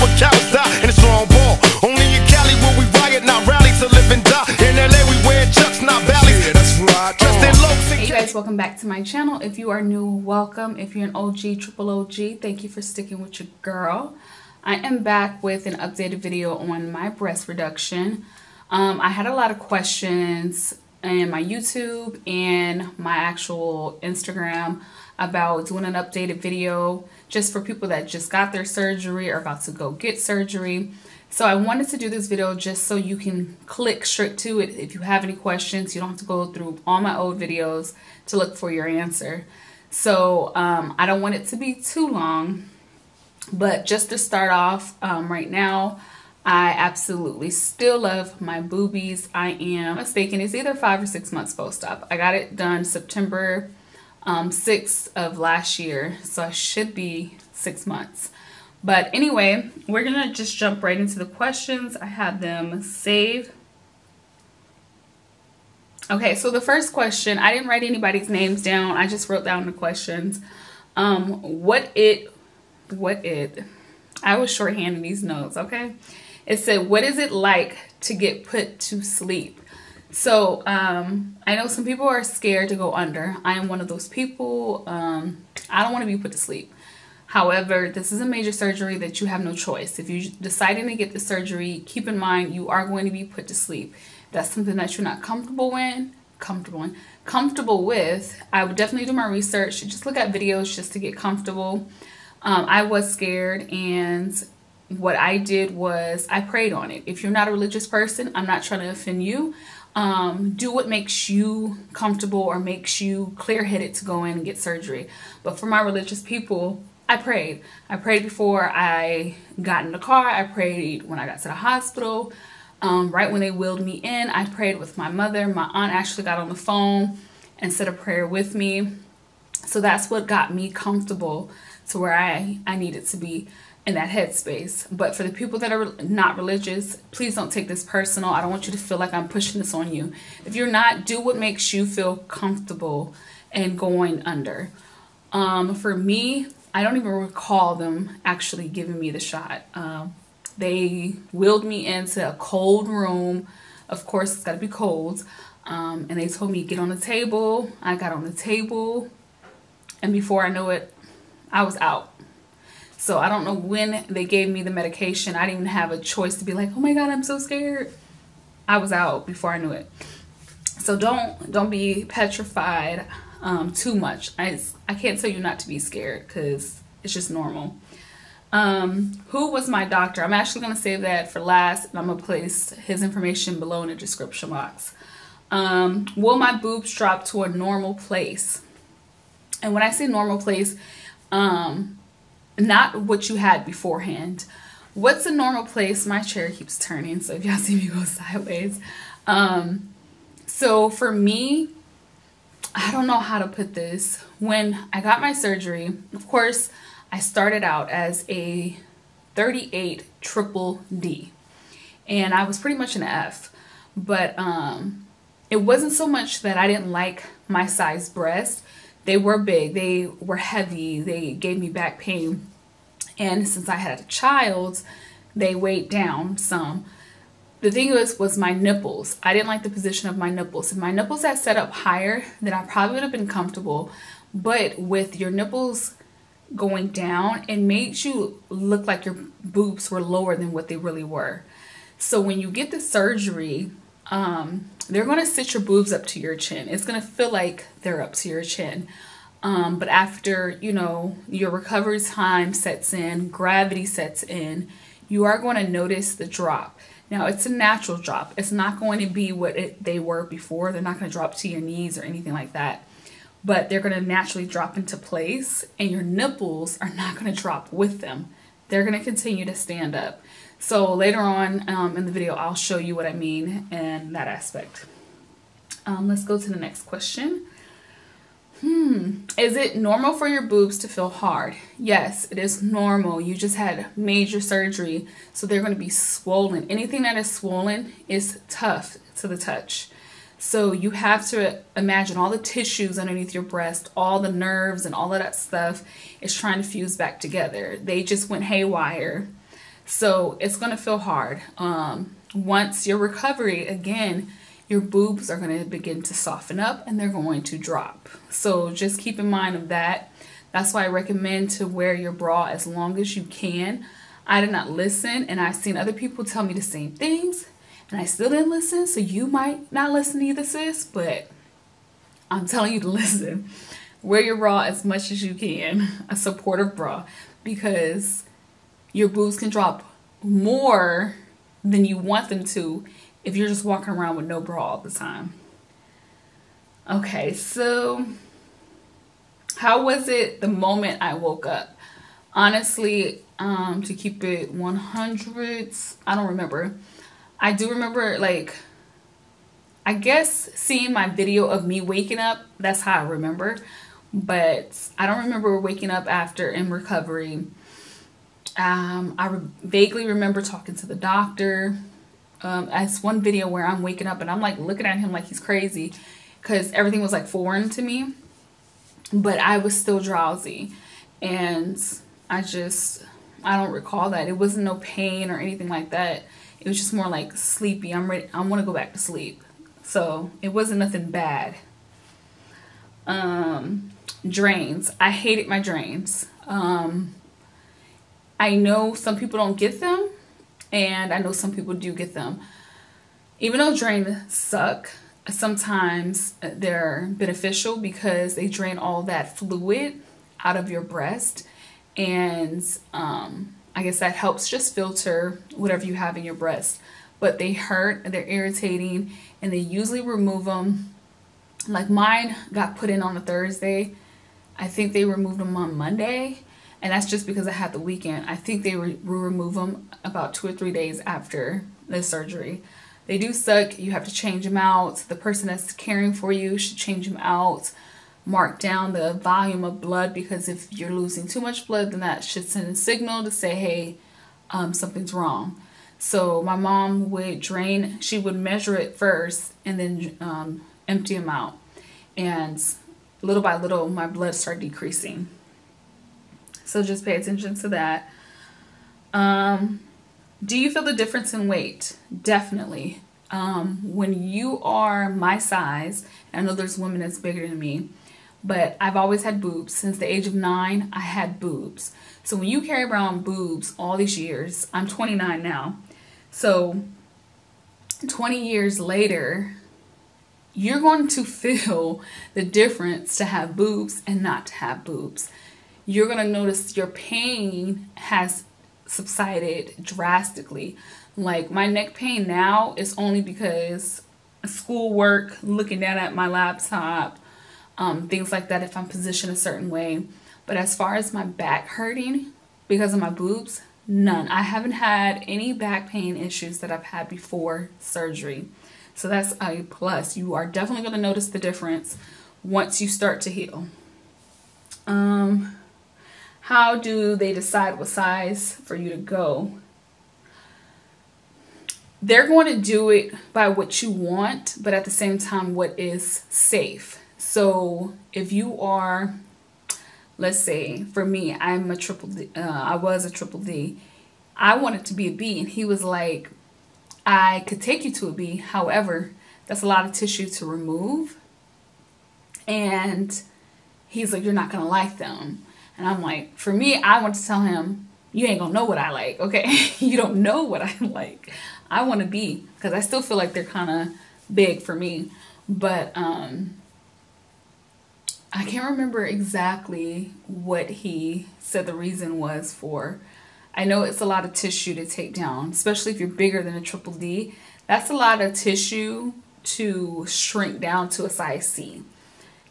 where cowards die in a strong ball. Only in Cali will we riot, not rally to live and die. In LA we wear chucks, not valleys. Yeah, that's right. Hey guys, welcome back to my channel. If you are new, welcome. If you're an OG, triple OG, thank you for sticking with your girl. I am back with an updated video on my breast reduction. I had a lot of questions in my YouTube and my actual Instagram about doing an updated video just for people that just got their surgery or about to go get surgery. So I wanted to do this video just so you can click straight to it. If you have any questions, you don't have to go through all my old videos to look for your answer. So I don't want it to be too long, but just to start off, right now, I absolutely still love my boobies. I am mistaken, it's either 5 or 6 months post-op. I got it done September 6th of last year, so I should be 6 months. But anyway, we're gonna just jump right into the questions. I have them saved. Okay, so the first question, I didn't write anybody's names down. I just wrote down the questions. I was shorthanding these notes, okay? It said, what is it like to get put to sleep? So I know some people are scared to go under. I am one of those people. I don't want to be put to sleep. However, this is a major surgery that you have no choice. If you're deciding to get the surgery, keep in mind you are going to be put to sleep. If that's something that you're not comfortable with, I would definitely do my research. Just look at videos just to get comfortable. I was scared, and what I did was I prayed on it. If you're not a religious person, I'm not trying to offend you. Do what makes you comfortable or makes you clear-headed to go in and get surgery. But for my religious people, I prayed. I prayed before I got in the car. I prayed when I got to the hospital. Right when they wheeled me in, I prayed with my mother. My aunt actually got on the phone and said a prayer with me. So that's what got me comfortable to where I needed to be in that headspace. But for the people that are not religious, please don't take this personal. I don't want you to feel like I'm pushing this on you. If you're not, do what makes you feel comfortable and going under. For me, I don't even recall them actually giving me the shot. They wheeled me into a cold room. Of course, it's got to be cold. And they told me, get on the table. I got on the table. And before I know it, I was out. So I don't know when they gave me the medication. I didn't even have a choice to be like, oh my God, I'm so scared. I was out before I knew it. So don't be petrified too much. I can't tell you not to be scared because it's just normal. Who was my doctor? I'm actually going to save that for last, and I'm going to place his information below in the description box. Will my boobs drop to a normal place? And when I say normal place, not what you had beforehand. What's a normal place? My chair keeps turning, so if y'all see me go sideways. So for me, I don't know how to put this. When I got my surgery, of course, I started out as a 38 triple D, and I was pretty much an F. But it wasn't so much that I didn't like my size breast. They were big, they were heavy, they gave me back pain. And since I had a child, they weighed down some. The thing was my nipples. I didn't like the position of my nipples. If my nipples had set up higher, then I probably would have been comfortable. But with your nipples going down, it made you look like your boobs were lower than what they really were. So when you get the surgery, they're going to sit your boobs up to your chin. It's going to feel like they're up to your chin. But after, you know, your recovery time sets in, gravity sets in, you are going to notice the drop. Now, it's a natural drop. It's not going to be what they were before. They're not going to drop to your knees or anything like that. But they're going to naturally drop into place, and your nipples are not going to drop with them. They're going to continue to stand up. So later on in the video, I'll show you what I mean in that aspect. Let's go to the next question. Is it normal for your boobs to feel hard? Yes, it is normal. You just had major surgery, so they're going to be swollen. Anything that is swollen is tough to the touch. So you have to imagine all the tissues underneath your breast, all the nerves and all of that stuff is trying to fuse back together. They just went haywire. So it's going to feel hard. Once your recovery, again, your boobs are going to begin to soften up and they're going to drop. So just keep in mind of that. That's why I recommend to wear your bra as long as you can. I did not listen, and I've seen other people tell me the same things, and I still didn't listen. So you might not listen either, sis, but I'm telling you to listen. Wear your bra as much as you can, a supportive bra, because your boobs can drop more than you want them to if you're just walking around with no bra all the time. Okay, so how was it the moment I woke up? Honestly, to keep it 100, I don't remember. I do remember, like, I guess seeing my video of me waking up, that's how I remember. But I don't remember waking up after in recovery. I vaguely remember talking to the doctor. As one video where I'm waking up and I'm like looking at him like he's crazy because everything was like foreign to me, but I was still drowsy, and I don't recall that. It wasn't no pain or anything like that. It was just more like sleepy. I'm ready. I want to go back to sleep. So it wasn't nothing bad. Drains. I hated my drains. I know some people don't get them, and I know some people do get them. Even though drains suck, sometimes they're beneficial because they drain all that fluid out of your breast, and I guess that helps just filter whatever you have in your breast. But they hurt, they're irritating, and they usually remove them. Like mine got put in on a Thursday. I think they removed them on Monday, and that's just because I had the weekend. I think they will remove them about 2 or 3 days after the surgery. They do suck. You have to change them out. The person that's caring for you should change them out. Mark down the volume of blood, because if you're losing too much blood, then that should send a signal to say, hey, something's wrong. So my mom would drain. She would measure it first and then empty them out. And little by little, my blood started decreasing. So just pay attention to that. Do you feel the difference in weight? Definitely. When you are my size, I know there's women that's bigger than me, but I've always had boobs. Since the age of 9, I had boobs. So when you carry around boobs all these years, I'm 29 now. So 20 years later, you're going to feel the difference to have boobs and not to have boobs. You're going to notice your pain has subsided drastically. Like my neck pain now is only because schoolwork, looking down at my laptop, things like that if I'm positioned a certain way. But as far as my back hurting because of my boobs, none. I haven't had any back pain issues that I've had before surgery. So that's a plus. You are definitely going to notice the difference once you start to heal. How do they decide what size for you to go? They're going to do it by what you want, but at the same time, what is safe. So if you are, let's say, for me, I'm a triple D. I was a triple D. I wanted to be a B, and he was like, I could take you to a B. However, that's a lot of tissue to remove. And he's like, you're not going to like them. And I'm like, for me, I want to tell him, you ain't going to know what I like, okay? You don't know what I like. I want to be, because I still feel like they're kind of big for me. But I can't remember exactly what he said the reason was for. I know it's a lot of tissue to take down, especially if you're bigger than a triple D. That's a lot of tissue to shrink down to a size C.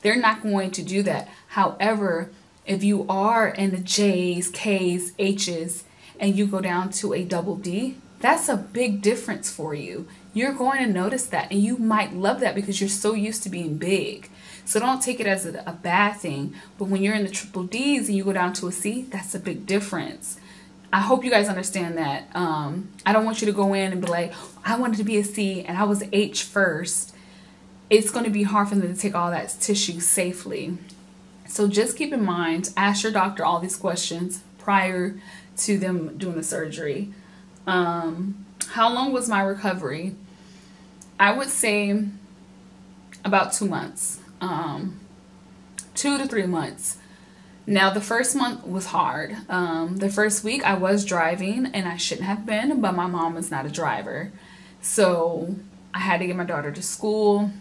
They're not going to do that. However, if you are in the J's, K's, H's, and you go down to a double D, that's a big difference for you. You're going to notice that, and you might love that because you're so used to being big. So don't take it as a bad thing. But when you're in the triple D's and you go down to a C, that's a big difference. I hope you guys understand that. I don't want you to go in and be like, I wanted to be a C and I was H first. It's going to be hard for them to take all that tissue safely. So just keep in mind, ask your doctor all these questions prior to them doing the surgery. How long was my recovery? I would say about 2 months, 2 to 3 months. Now, the first month was hard. The first week I was driving, and I shouldn't have been, but my mom was not a driver. So I had to get my daughter to school.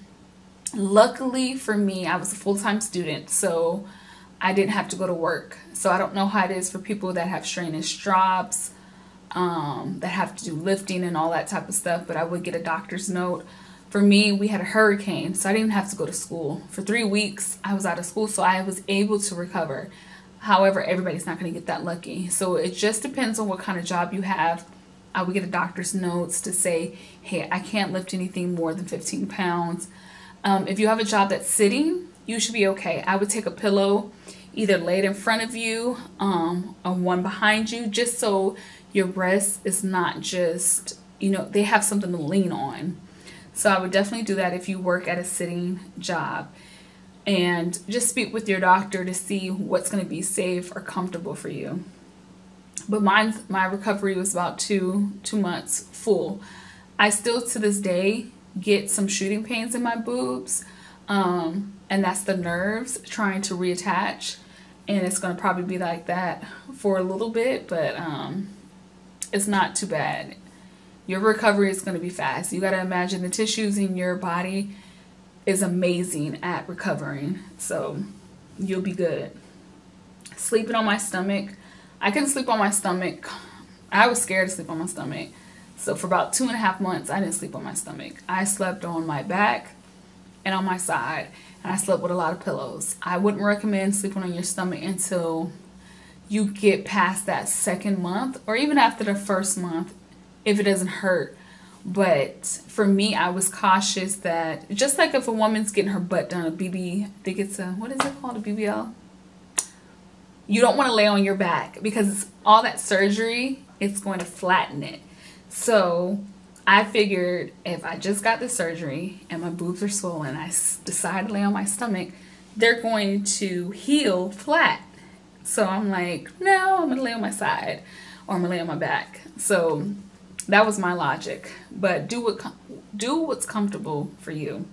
Luckily for me, I was a full-time student, so I didn't have to go to work. So I don't know how it is for people that have strenuous jobs, that have to do lifting and all that type of stuff, but I would get a doctor's note. For me, we had a hurricane, so I didn't have to go to school. For 3 weeks, I was out of school, so I was able to recover. However, everybody's not going to get that lucky. So it just depends on what kind of job you have. I would get a doctor's notes to say, hey, I can't lift anything more than 15 pounds. If you have a job that's sitting, you should be okay. I would take a pillow, either lay it in front of you or one behind you, just so your breast is not just, you know, they have something to lean on. So I would definitely do that if you work at a sitting job. And just speak with your doctor to see what's going to be safe or comfortable for you. But my recovery was about two months full. I still to this day get some shooting pains in my boobs. And that's the nerves trying to reattach. And it's going to probably be like that for a little bit, but it's not too bad. Your recovery is going to be fast. You got to imagine the tissues in your body is amazing at recovering. So you'll be good. Sleeping on my stomach. I couldn't sleep on my stomach. I was scared to sleep on my stomach. So for about 2.5 months, I didn't sleep on my stomach. I slept on my back and on my side. And I slept with a lot of pillows. I wouldn't recommend sleeping on your stomach until you get past that 2nd month, or even after the 1st month, if it doesn't hurt. But for me, I was cautious that, just like if a woman's getting her butt done, a BB, I think it's a, what is it called, a BBL? You don't want to lay on your back because all that surgery, it's going to flatten it. So I figured if I just got the surgery and my boobs are swollen, I decided to lay on my stomach, they're going to heal flat. So I'm like, no, I'm going to lay on my side, or I'm going to lay on my back. So that was my logic. But do what's comfortable for you.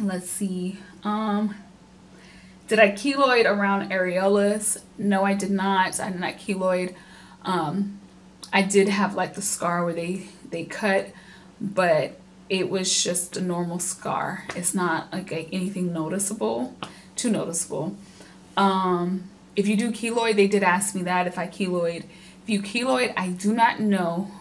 Let's see. Did I keloid around areolas? No, I did not. I did not keloid. I did have like the scar where they cut, but it was just a normal scar. It's not like anything noticeable, too noticeable. If you do keloid, they did ask me that if I keloid. If you keloid, I do not know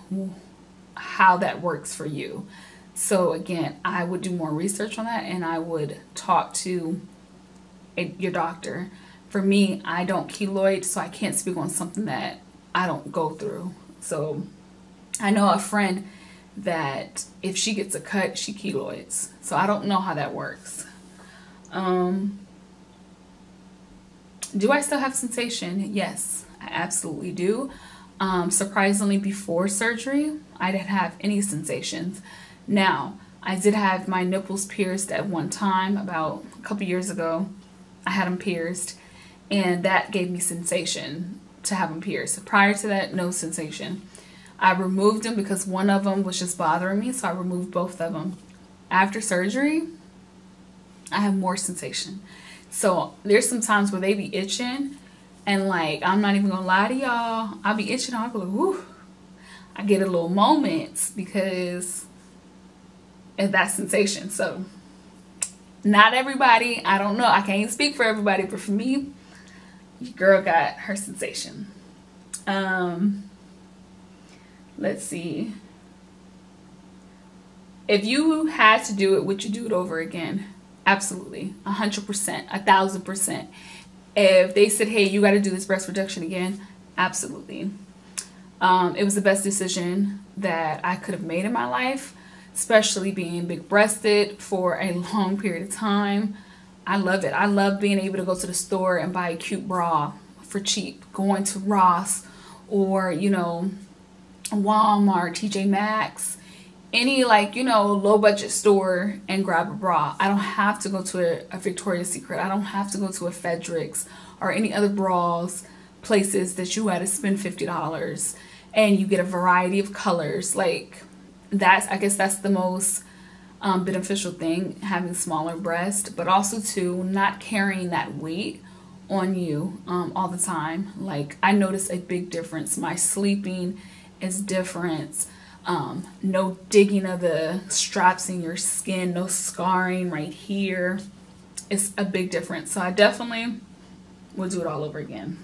how that works for you. So again, I would do more research on that, and I would talk to your doctor. For me, I don't keloid, so I can't speak on something that I don't go through. So I know a friend that if she gets a cut, she keloids. So I don't know how that works. Do I still have sensation? Yes, I absolutely do. Surprisingly, before surgery, I didn't have any sensations. Now, I did have my nipples pierced at one time, about a couple years ago. I had them pierced, and that gave me sensation to have them pierced. Prior to that, no sensation. I removed them because one of them was just bothering me, so I removed both of them. After surgery, I have more sensation. So there's some times where they be itching, and like, I'm not even gonna lie to y'all, I'll be itching, I'll go like, whoo. I get a little moments because of that sensation. So not everybody, I don't know, I can't speak for everybody, but for me, your girl got her sensation. Let's see. If you had to do it, would you do it over again? Absolutely. 100%, 1000%. If they said, hey, you got to do this breast reduction again, absolutely. It was the best decision that I could have made in my life, especially being big breasted for a long period of time. I love it. I love being able to go to the store and buy a cute bra for cheap, going to Ross or, you know, Walmart, TJ Maxx, any like, you know, low budget store and grab a bra. I don't have to go to a Victoria's Secret. I don't have to go to a Fedricks or any other bras places that you had to spend $50 and you get a variety of colors. Like I guess that's the most beneficial thing, having smaller breasts, but also to not carrying that weight on you all the time. Like I notice a big difference. My sleeping is different. No digging of the straps in your skin, no scarring right here. It's a big difference. So I definitely will do it all over again.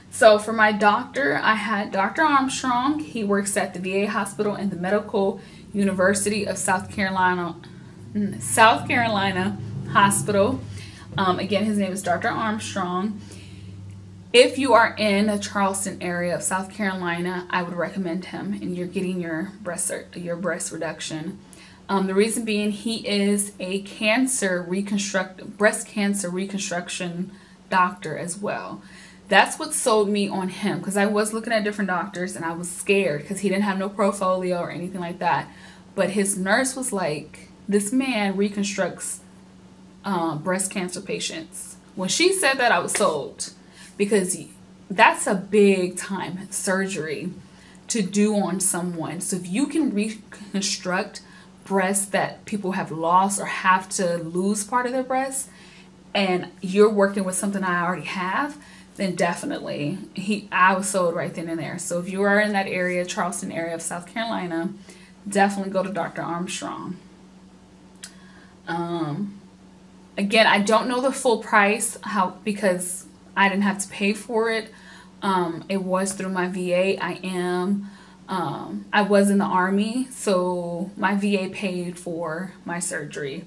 So for my doctor, I had Dr. Armstrong. He works at the VA hospital and the Medical University of South Carolina Hospital. Again, his name is Dr. Armstrong. If you are in the Charleston area of South Carolina, I would recommend him, and you're getting your breast reduction. The reason being, he is a breast cancer reconstruction doctor as well. That's what sold me on him, because I was looking at different doctors and I was scared because he didn't have no portfolio or anything like that. But his nurse was like, this man reconstructs breast cancer patients. When she said that, I was sold, because that's a big time surgery to do on someone. So if you can reconstruct breasts that people have lost or have to lose part of their breasts, and you're working with something I already have, then definitely I was sold right then and there. So if you are in that area, Charleston area of South Carolina, definitely go to Dr. Armstrong. Again, I don't know the full price because I didn't have to pay for it. It was through my VA. I was in the Army, so my VA paid for my surgery.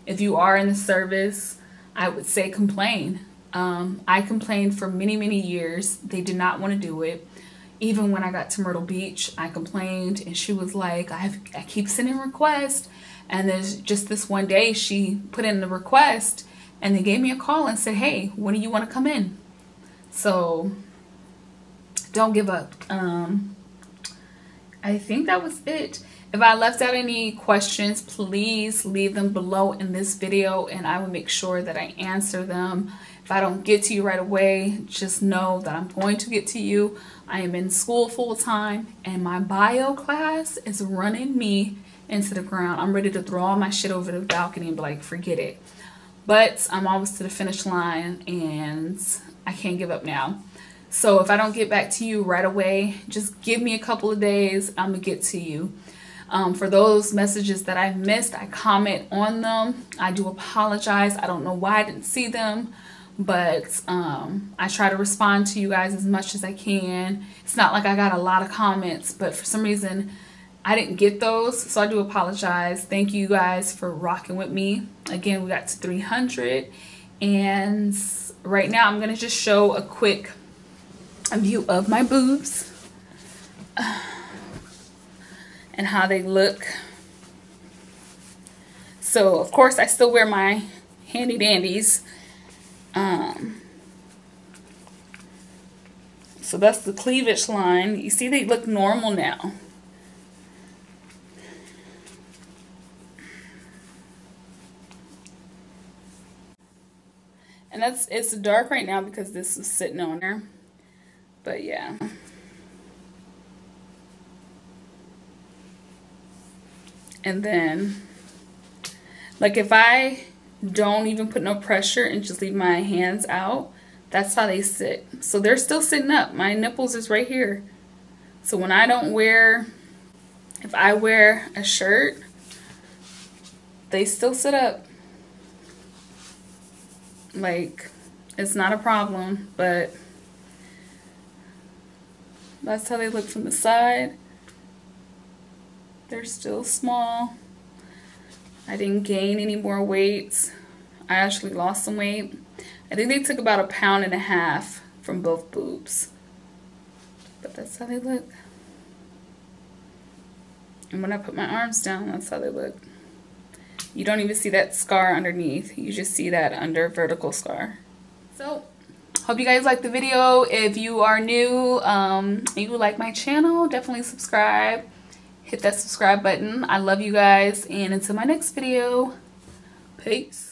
If you are in the service, I would say complain. I complained for many, many years. They did not want to do it. Even when I got to Myrtle Beach, I complained, and she was like, I keep sending requests. And there's just this one day she put in the request, and they gave me a call and said, hey, when do you want to come in? So don't give up. I think that was it. If I left out any questions, please leave them below in this video, and I will make sure that I answer them. If I don't get to you right away, just know that I'm going to get to you. I am in school full time, and my bio class is running me into the ground. I'm ready to throw all my shit over the balcony and be like, forget it. But I'm almost to the finish line, and I can't give up now. So if I don't get back to you right away, just give me a couple of days. I'm gonna get to you. For those messages that I missed, I comment on them. I do apologize. I don't know why I didn't see them, but I try to respond to you guys as much as I can. It's not like I got a lot of comments, but for some reason I didn't get those, so I do apologize. Thank you guys for rocking with me. Again, we got to 300, and right now I'm gonna just show a quick view of my boobs and how they look. So of course I still wear my handy dandies. So that's the cleavage line. You see, they look normal now. And it's dark right now because this is sitting on there. But yeah. And then, like, if I don't even put no pressure and just leave my hands out, that's how they sit. So they're still sitting up. My nipples is right here. So when I don't wear, if I wear a shirt, they still sit up. Like, it's not a problem, but that's how they look from the side. They're still small. I didn't gain any more weight. I actually lost some weight. I think they took about 1.5 pounds from both boobs. But that's how they look. And when I put my arms down, that's how they look. You don't even see that scar underneath. You just see that under vertical scar. So, hope you guys liked the video. If you are new and you like my channel, definitely subscribe. Hit that subscribe button. I love you guys, and until my next video, peace.